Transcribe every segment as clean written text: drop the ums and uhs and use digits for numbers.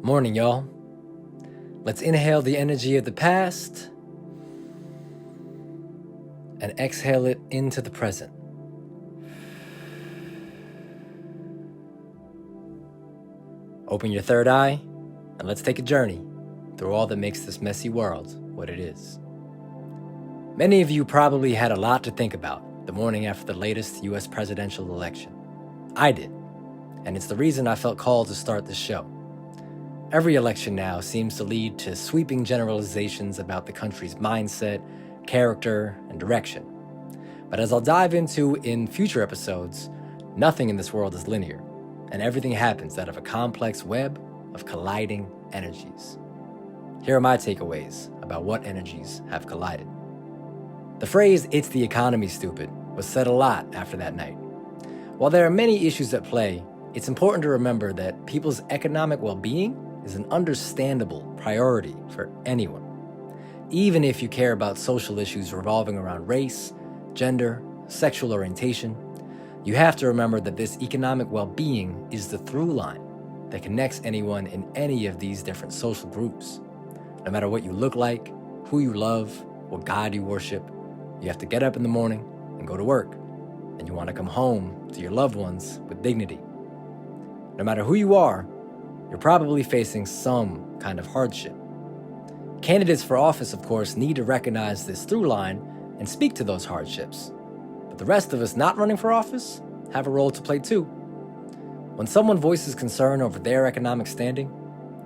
Morning, y'all. Let's inhale the energy of the past and exhale it into the present. Open your third eye and let's take a journey through all that makes this messy world what it is. Many of you probably had a lot to think about the morning after the latest US presidential election. I did, and it's the reason I felt called to start this show. Every election now seems to lead to sweeping generalizations about the country's mindset, character, and direction. But as I'll dive into in future episodes, nothing in this world is linear, and everything happens out of a complex web of colliding energies. Here are my takeaways about what energies have collided. The phrase, "it's the economy, stupid," was said a lot after that night. While there are many issues at play, it's important to remember that people's economic well-being is an understandable priority for anyone. Even if you care about social issues revolving around race, gender, sexual orientation, you have to remember that this economic well-being is the through line that connects anyone in any of these different social groups. No matter what you look like, who you love, what God you worship, you have to get up in the morning and go to work, and you want to come home to your loved ones with dignity. No matter who you are, you're probably facing some kind of hardship. Candidates for office, of course, need to recognize this through line and speak to those hardships. But the rest of us not running for office have a role to play too. When someone voices concern over their economic standing,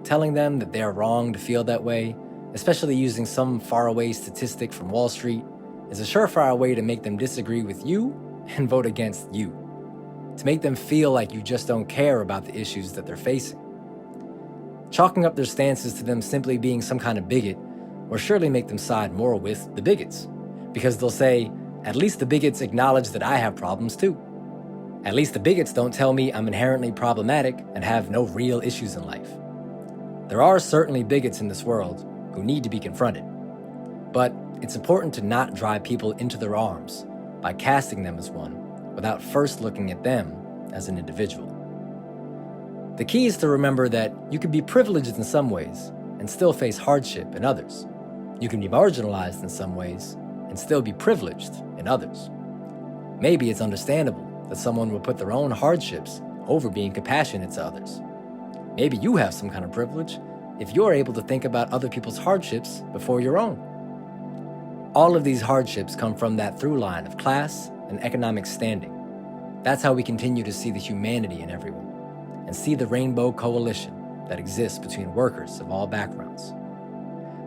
telling them that they are wrong to feel that way, especially using some faraway statistic from Wall Street, is a surefire way to make them disagree with you and vote against you, to make them feel like you just don't care about the issues that they're facing. Chalking up their stances to them simply being some kind of bigot will surely make them side more with the bigots, because they'll say, at least the bigots acknowledge that I have problems too. At least the bigots don't tell me I'm inherently problematic and have no real issues in life. There are certainly bigots in this world who need to be confronted, but it's important to not drive people into their arms by casting them as one without first looking at them as an individual. The key is to remember that you can be privileged in some ways and still face hardship in others. You can be marginalized in some ways and still be privileged in others. Maybe it's understandable that someone will put their own hardships over being compassionate to others. Maybe you have some kind of privilege if you're able to think about other people's hardships before your own. All of these hardships come from that through line of class and economic standing. That's how we continue to see the humanity in everyone and see the rainbow coalition that exists between workers of all backgrounds.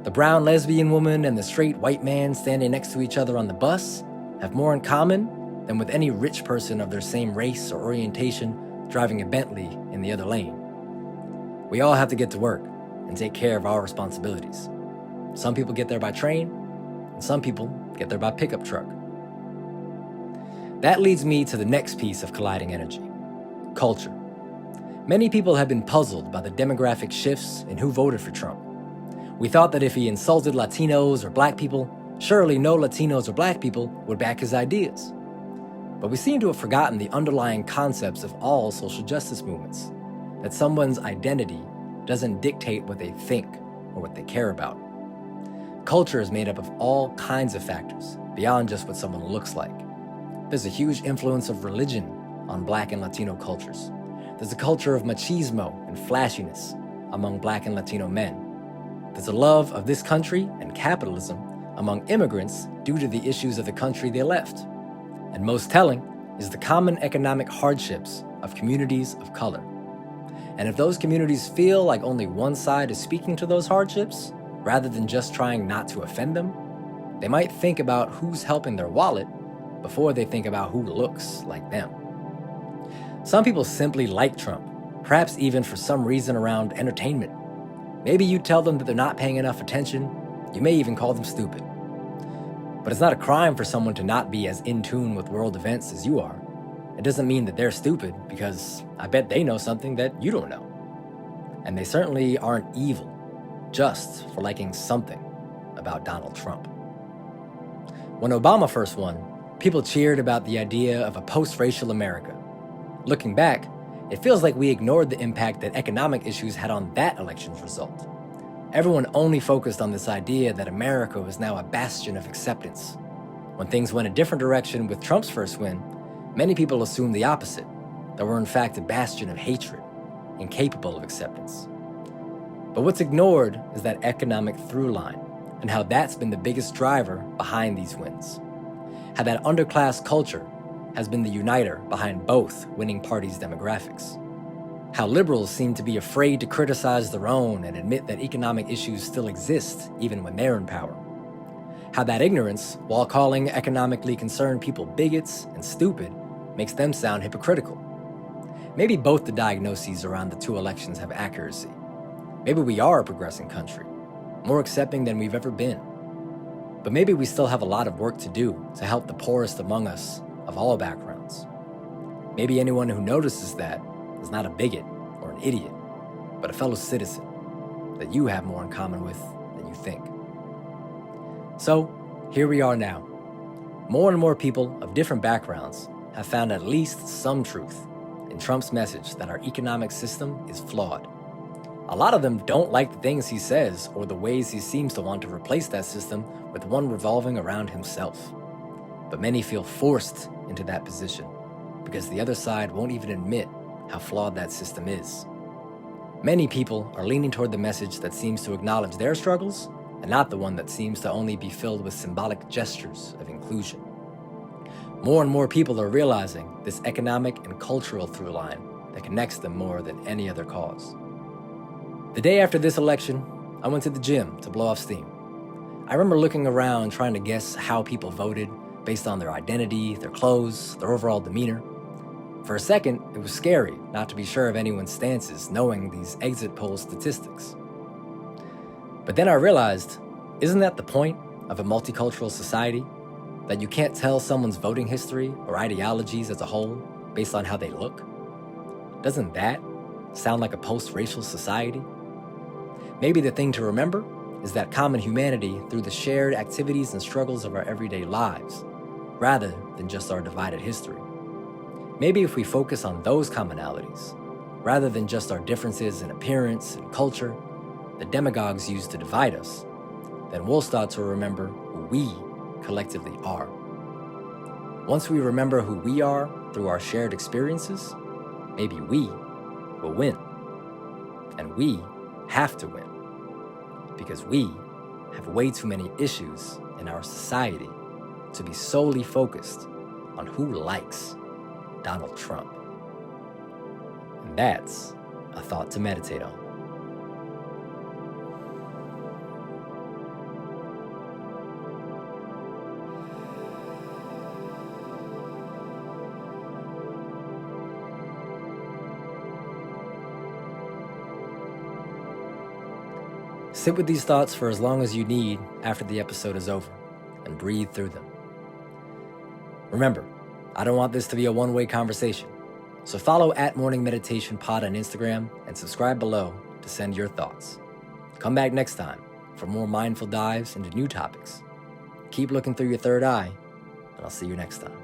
The brown lesbian woman and the straight white man standing next to each other on the bus have more in common than with any rich person of their same race or orientation driving a Bentley in the other lane. We all have to get to work and take care of our responsibilities. Some people get there by train, and some people get there by pickup truck. That leads me to the next piece of colliding energy: culture. Many people have been puzzled by the demographic shifts in who voted for Trump. We thought that if he insulted Latinos or Black people, surely no Latinos or Black people would back his ideas. But we seem to have forgotten the underlying concepts of all social justice movements, that someone's identity doesn't dictate what they think or what they care about. Culture is made up of all kinds of factors beyond just what someone looks like. There's a huge influence of religion on Black and Latino cultures. There's a culture of machismo and flashiness among Black and Latino men. There's a love of this country and capitalism among immigrants due to the issues of the country they left. And most telling is the common economic hardships of communities of color. And if those communities feel like only one side is speaking to those hardships, rather than just trying not to offend them, they might think about who's helping their wallet before they think about who looks like them. Some people simply like Trump, perhaps even for some reason around entertainment. Maybe you tell them that they're not paying enough attention. You may even call them stupid. But it's not a crime for someone to not be as in tune with world events as you are. It doesn't mean that they're stupid, because I bet they know something that you don't know. And they certainly aren't evil, just for liking something about Donald Trump. When Obama first won, people cheered about the idea of a post-racial America. Looking back, It feels like we ignored the impact that economic issues had on that election's result. Everyone only focused on this idea that America was now a bastion of acceptance. When things went a different direction with Trump's first win, many people assumed the opposite, that we're in fact a bastion of hatred, incapable of acceptance. But what's ignored is that economic through line, and how that's been the biggest driver behind these wins. How that underclass culture has been the uniter behind both winning parties' demographics. How liberals seem to be afraid to criticize their own and admit that economic issues still exist even when they're in power. How that ignorance, while calling economically concerned people bigots and stupid, makes them sound hypocritical. Maybe both the diagnoses around the two elections have accuracy. Maybe we are a progressing country, more accepting than we've ever been. But maybe we still have a lot of work to do to help the poorest among us of all backgrounds. Maybe anyone who notices that is not a bigot or an idiot, but a fellow citizen that you have more in common with than you think. So, here we are now. More and more people of different backgrounds have found at least some truth in Trump's message that our economic system is flawed. A lot of them don't like the things he says or the ways he seems to want to replace that system with one revolving around himself. But many feel forced into that position because the other side won't even admit how flawed that system is. Many people are leaning toward the message that seems to acknowledge their struggles and not the one that seems to only be filled with symbolic gestures of inclusion. More and more people are realizing this economic and cultural through line that connects them more than any other cause. The day after this election, I went to the gym to blow off steam. I remember looking around trying to guess how people voted based on their identity, their clothes, their overall demeanor. For a second, it was scary not to be sure of anyone's stances knowing these exit poll statistics. But then I realized, isn't that the point of a multicultural society? That you can't tell someone's voting history or ideologies as a whole based on how they look? Doesn't that sound like a post-racial society? Maybe the thing to remember is that common humanity through the shared activities and struggles of our everyday lives, rather than just our divided history. Maybe if we focus on those commonalities, rather than just our differences in appearance and culture, the demagogues use to divide us, then we'll start to remember who we collectively are. Once we remember who we are through our shared experiences, maybe we will win. And we have to win. Because we have way too many issues in our society to be solely focused on who likes Donald Trump. And that's a thought to meditate on. Sit with these thoughts for as long as you need after the episode is over, and breathe through them. Remember, I don't want this to be a one-way conversation, so follow @MorningMeditationPod on Instagram and subscribe below to send your thoughts. Come back next time for more mindful dives into new topics. Keep looking through your third eye, and I'll see you next time.